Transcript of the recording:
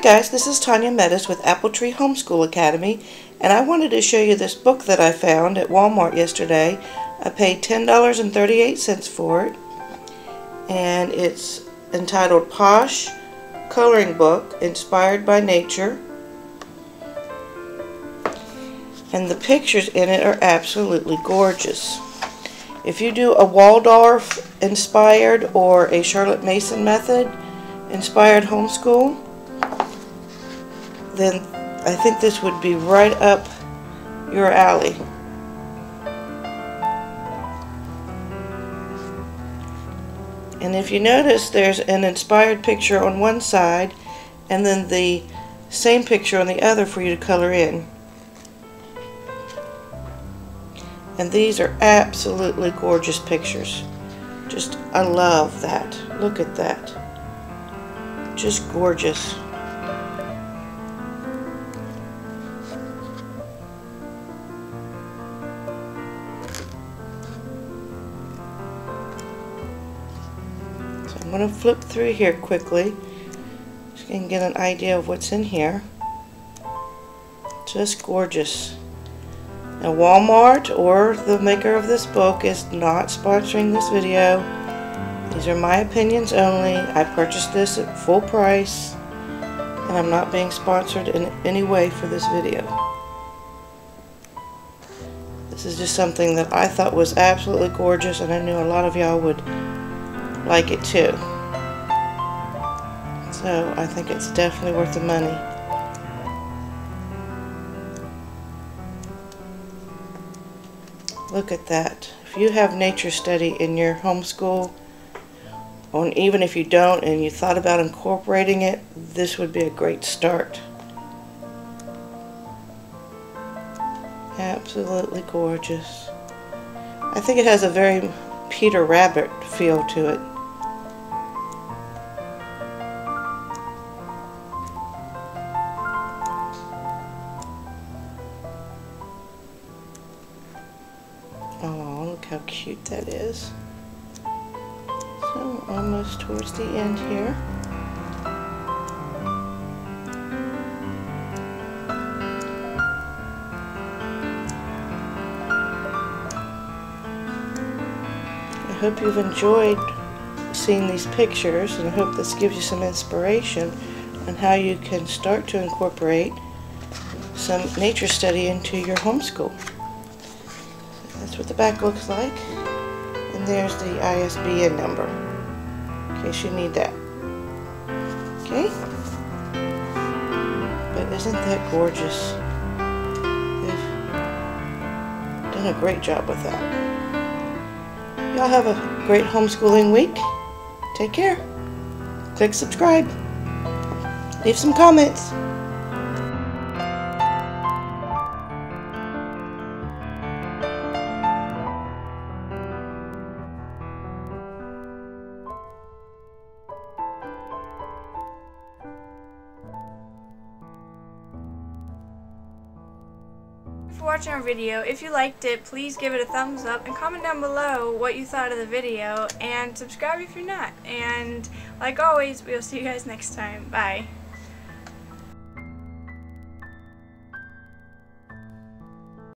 guys, this is Tanya Metis with Apple Tree Homeschool Academy, and I wanted to show you this book that I found at Walmart yesterday. I paid $10.38 for it, and it's entitled Posh Coloring Book, Inspired by Nature, and the pictures in it are absolutely gorgeous. If you do a Waldorf inspired or a Charlotte Mason method inspired homeschool, then I think this would be right up your alley. And if you notice, there's an inspired picture on one side and then the same picture on the other for you to color in. And these are absolutely gorgeous pictures. Just, I love that. Look at that. Just gorgeous. So I'm going to flip through here quickly so you can get an idea of what's in here. Just gorgeous. Now, Walmart or the maker of this book is not sponsoring this video. These are my opinions only. I purchased this at full price, and I'm not being sponsored in any way for this video. This is just something that I thought was absolutely gorgeous, and I knew a lot of y'all would like it too. So I think it's definitely worth the money. Look at that. If you have nature study in your homeschool, or even if you don't and you thought about incorporating it, this would be a great start. Absolutely gorgeous. I think it has a very Peter Rabbit feel to it. Oh, look how cute that is. So, almost towards the end here. I hope you've enjoyed seeing these pictures, and I hope this gives you some inspiration on how you can start to incorporate some nature study into your homeschool. That's what the back looks like, and there's the ISBN number in case you need that. Okay, but isn't that gorgeous? They've done a great job with that. Y'all have a great homeschooling week. Take care. Click subscribe. Leave some comments. For watching our video. If you liked it, please give it a thumbs up and comment down below what you thought of the video, and subscribe if you're not. And like always, we'll see you guys next time. Bye.